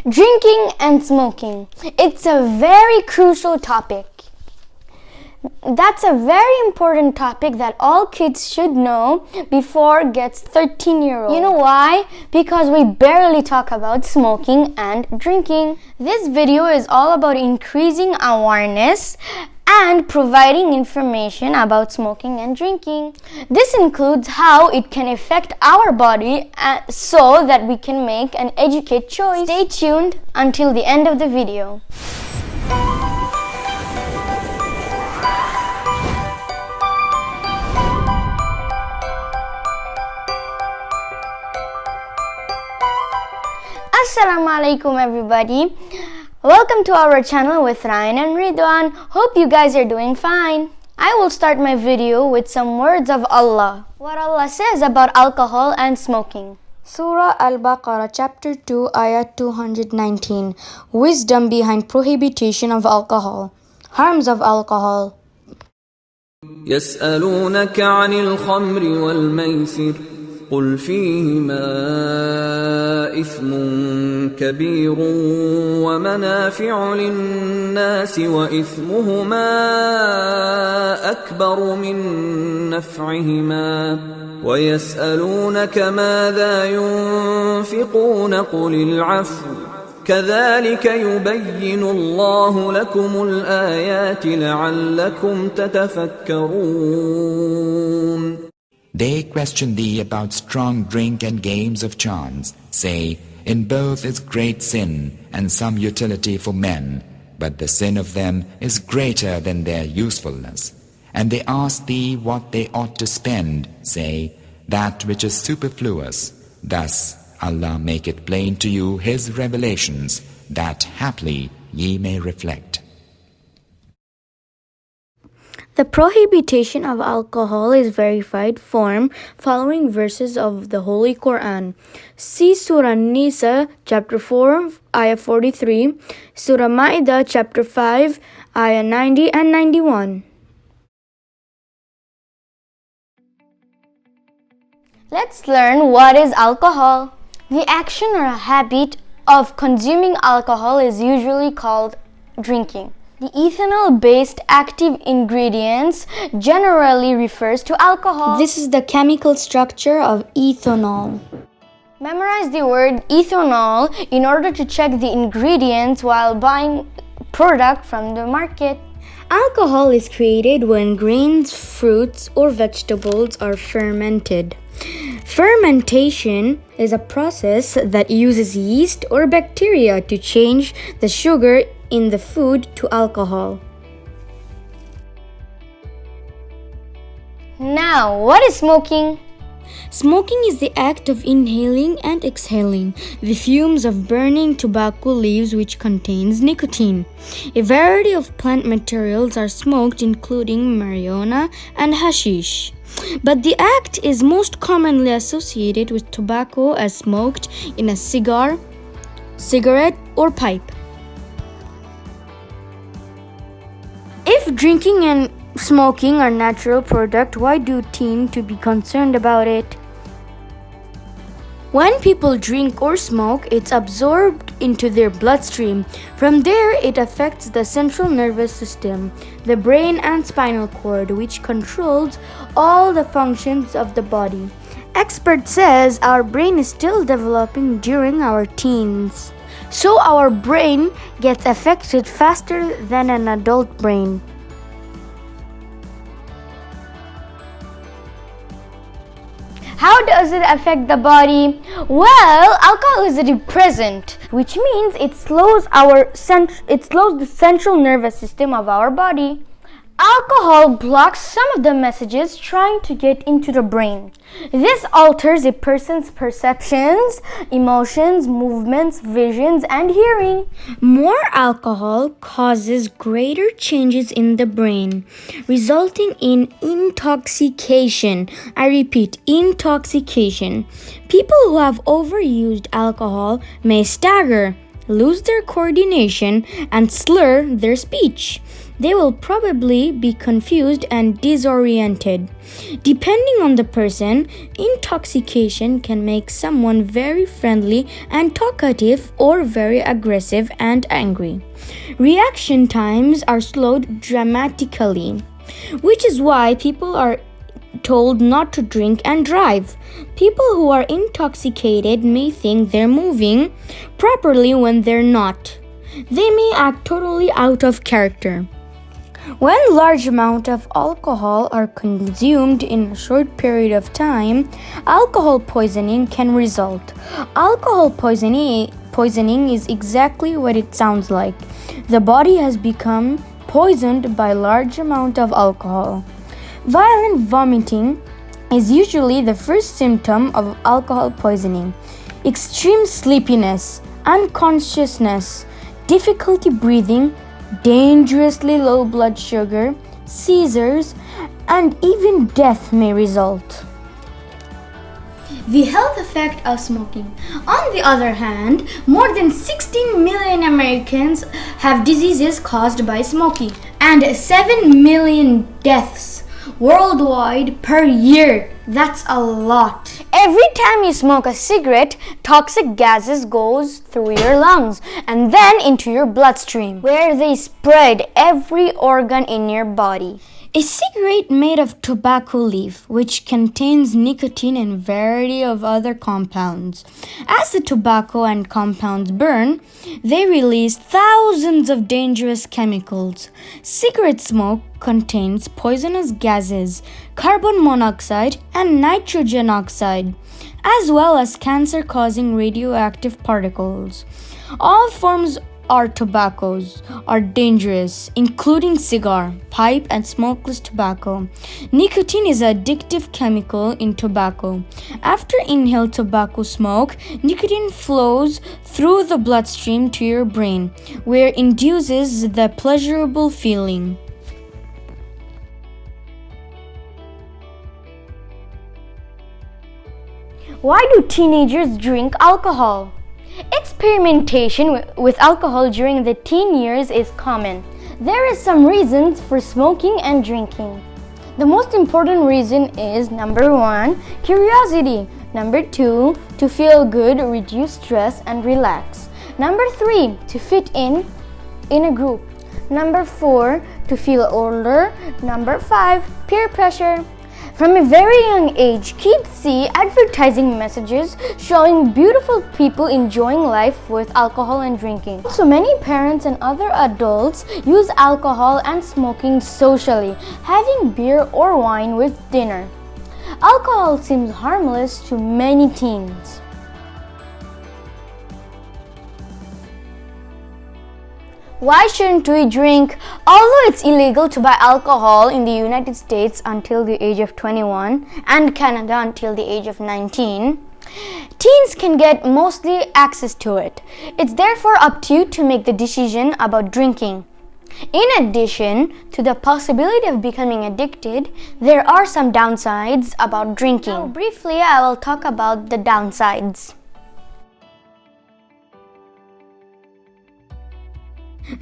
Drinking and smoking. It's a very crucial topic. That's a very important topic that all kids should know before gets 13-year-old. You know why? Because we barely talk about smoking and drinking. This video is all about increasing awareness and providing information about smoking and drinking. This includes how it can affect our body so that we can make an educated choice. Stay tuned until the end of the video. Assalamu alaikum everybody. Welcome to our channel with Rayyan and Ridwan. Hope you guys are doing fine. I will start my video with some words of Allah. What Allah says about alcohol and smoking. Surah Al-Baqarah chapter 2 ayah 219. Wisdom behind prohibition of alcohol. Harms of alcohol. يسألونك عن الخمر والميسر قل فيهما إثم كبير ومنافع للناس وإثمهما أكبر من نفعهما ويسألونك ماذا ينفقون قل العفو كذلك يبين الله لكم الآيات لعلكم تتفكرون. They question thee about strong drink and games of chance. Say, in both is great sin and some utility for men, but the sin of them is greater than their usefulness. And they ask thee what they ought to spend. Say, that which is superfluous. Thus Allah maketh plain to you His revelations, that haply ye may reflect. The prohibition of alcohol is verified form following verses of the Holy Quran. See Surah Nisa chapter 4 ayah 43, Surah Ma'idah chapter 5 ayah 90 and 91. Let's learn what is alcohol. The action or habit of consuming alcohol is usually called drinking. The ethanol-based active ingredients generally refers to alcohol. This is the chemical structure of ethanol. Memorize the word ethanol in order to check the ingredients while buying product from the market. Alcohol is created when grains, fruits, or vegetables are fermented. Fermentation is a process that uses yeast or bacteria to change the sugar in the food to alcohol. Now, what is smoking? Smoking is the act of inhaling and exhaling the fumes of burning tobacco leaves which contains nicotine. A variety of plant materials are smoked including marijuana and hashish. But the act is most commonly associated with tobacco as smoked in a cigar, cigarette or pipe. If drinking and smoking are natural product, why do teens to be concerned about it? When people drink or smoke, it's absorbed into their bloodstream. From there, it affects the central nervous system, the brain and spinal cord, which controls all the functions of the body. Expert says our brain is still developing during our teens. So our brain gets affected faster than an adult brain. How does it affect the body? Well, alcohol is a depressant, which means it slows the central nervous system of our body. Alcohol blocks some of the messages trying to get into the brain. This alters a person's perceptions, emotions, movements, visions, and hearing. More alcohol causes greater changes in the brain, resulting in intoxication. I repeat, intoxication. People who have overused alcohol may stagger, lose their coordination, and slur their speech. they will probably be confused and disoriented. Depending on the person, intoxication can make someone very friendly and talkative or very aggressive and angry. Reaction times are slowed dramatically, which is why people are told not to drink and drive. People who are intoxicated may think they're moving properly when they're not. They may act totally out of character. When large amounts of alcohol are consumed in a short period of time, alcohol poisoning can result. Alcohol poisoning is exactly what it sounds like. The body has become poisoned by large amount of alcohol. Violent vomiting is usually the first symptom of alcohol poisoning. Extreme sleepiness, unconsciousness, difficulty breathing, dangerously low blood sugar, seizures, and even death may result. The health effect of smoking. On the other hand, more than 16 million Americans have diseases caused by smoking, and 7 million deaths worldwide per year. That's a lot. Every time you smoke a cigarette, toxic gases goes through your lungs and then into your bloodstream, where they spread every organ in your body. A cigarette made of tobacco leaf, which contains nicotine and a variety of other compounds. As the tobacco and compounds burn, they release thousands of dangerous chemicals. Cigarette smoke contains poisonous gases, carbon monoxide and nitrogen oxide, as well as cancer-causing radioactive particles. All forms of tobaccos are dangerous, including cigar, pipe, and smokeless tobacco. Nicotine is an addictive chemical in tobacco. After inhaled tobacco smoke, nicotine flows through the bloodstream to your brain, where it induces the pleasurable feeling. Why do teenagers drink alcohol? Experimentation with alcohol during the teen years is common. There is some reasons for smoking and drinking. The most important reason is number 1, curiosity. Number 2, to feel good, reduce stress and relax. Number 3, to fit in a group. Number 4, to feel older. Number 5, peer pressure. From a very young age, kids see advertising messages showing beautiful people enjoying life with alcohol and drinking. So many parents and other adults use alcohol and smoking socially, having beer or wine with dinner. Alcohol seems harmless to many teens. Why shouldn't we drink? Although it's illegal to buy alcohol in the United States until the age of 21 and Canada until the age of 19, teens can get mostly access to it. It's therefore up to you to make the decision about drinking. In addition to the possibility of becoming addicted, there are some downsides about drinking. Now, briefly, I will talk about the downsides.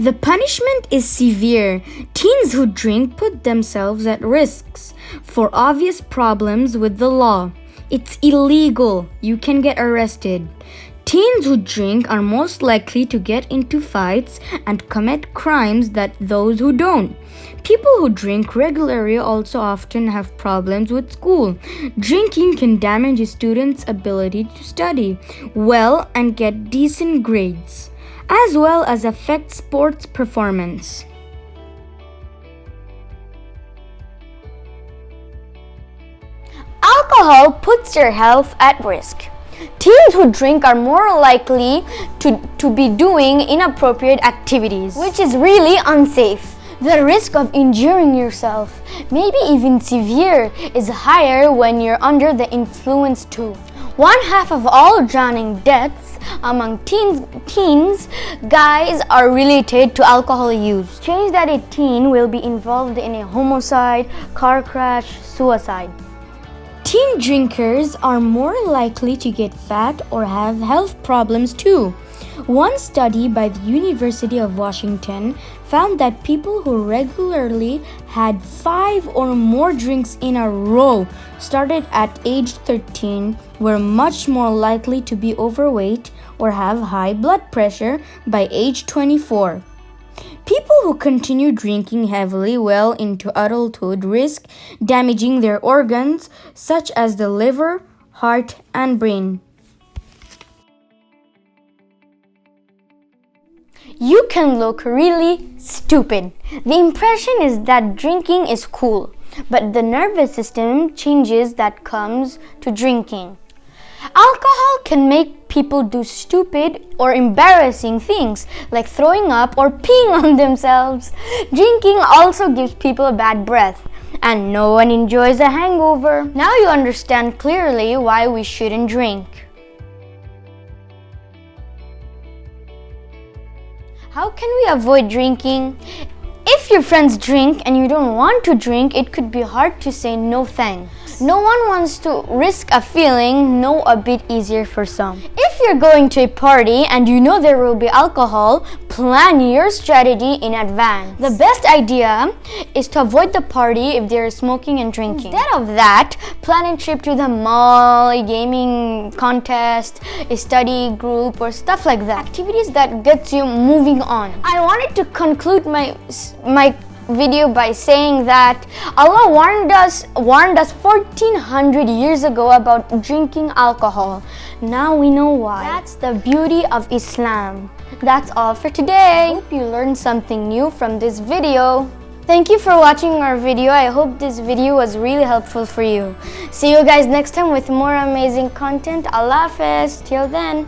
The punishment is severe. Teens who drink put themselves at risks for obvious problems with the law. It's illegal. You can get arrested. Teens who drink are most likely to get into fights and commit crimes than those who don't. People who drink regularly also often have problems with school. Drinking can damage a student's ability to study well and get decent grades, as well as affect sports performance. Alcohol puts your health at risk. Teens who drink are more likely to be doing inappropriate activities, which is really unsafe. The risk of injuring yourself, maybe even severe, is higher when you're under the influence too. 1/2 of all drowning deaths among teens guys are related to alcohol use. Change that a teen will be involved in a homicide, car crash, suicide. Teen drinkers are more likely to get fat or have health problems too. One study by the University of Washington found that people who regularly had 5 or more drinks in a row started at age 13 were much more likely to be overweight or have high blood pressure by age 24. People who continue drinking heavily well into adulthood risk damaging their organs such as the liver, heart, and brain. You can look really stupid. The impression is that drinking is cool, but the nervous system changes that comes to drinking. Alcohol can make people do stupid or embarrassing things like throwing up or peeing on themselves. Drinking also gives people a bad breath, and no one enjoys a hangover. Now you understand clearly why we shouldn't drink. How can we avoid drinking? If your friends drink and you don't want to drink, it could be hard to say no thanks. No one wants to risk a feeling no a bit easier for some. If you're going to a party and you know there will be alcohol, plan your strategy in advance. The best idea is to avoid the party if there is smoking and drinking. Instead of that, plan a trip to the mall, a gaming contest, a study group, or stuff like that. Activities that gets you moving on. I wanted to conclude my video by saying that Allah warned us 1400 years ago about drinking alcohol. Now we know why. That's the beauty of Islam. That's all for today. I hope you learned something new from this video. Thank you for watching our video. I hope this video was really helpful for you. See you guys next time with more amazing content. Allah Hafiz. Till then.